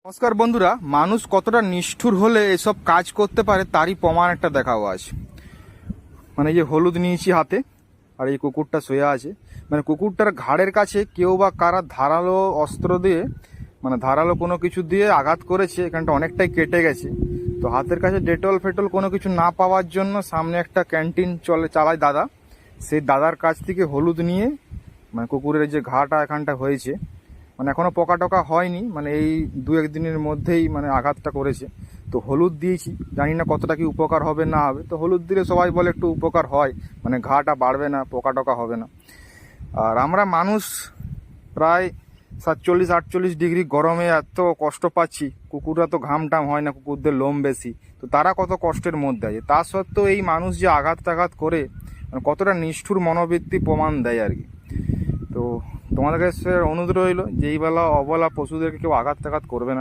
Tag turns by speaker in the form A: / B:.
A: নমস্কার বন্ধুরা, মানুষ কতটা নিষ্ঠুর হলে এসব কাজ করতে পারে তারই প্রমাণ একটা দেখাবো আজ। মানে এই যে হলুদ নিয়েছি হাতে, আর এই কুকুরটা শুয়ে আছে। মানে কুকুরটার ঘাড়ের কাছে কেউ বা কারা ধারালো অস্ত্র দিয়ে, মানে ধারালো কোনো কিছু দিয়ে আঘাত করেছে, এখানটা অনেকটাই কেটে গেছে। তো হাতের কাছে ডেটল ফেটল কোনো কিছু না পাওয়ার জন্য সামনে একটা ক্যান্টিন চালায় দাদা, সেই দাদার কাছ থেকে হলুদ নিয়ে, মানে কুকুরের যে ঘাটা এখানটা হয়েছে, মানে এখনো পোকা টোকা হয়নি, মানে এই দু একদিনের মধ্যেই মানে আঘাতটা করেছে। তো হলুদ দিয়েছি, জানি না কতটা কি উপকার হবে না হবে। তো হলুদ দিলে সবাই বলে একটু উপকার হয়, মানে ঘাটা বাড়বে না, পোকা টোকা হবে না। আর আমরা মানুষ প্রায় 47-48 ডিগ্রি গরমে এত কষ্ট পাচ্ছি, কুকুররা তো ঘাম টাম হয় না, কুকুরদের লোম বেশি, তো তারা কত কষ্টের মধ্যে আছে। তা সত্ত্বেও এই মানুষ যে আঘাত টাঘাত করে, মানে কতটা নিষ্ঠুর মনোবৃত্তি প্রমাণ দেয় আর কি। তো তোমাদের কাছে অনুরোধ রইল যে এই বেলা অবলা পশুদেরকে কেউ আঘাত টাঘাত করবে না।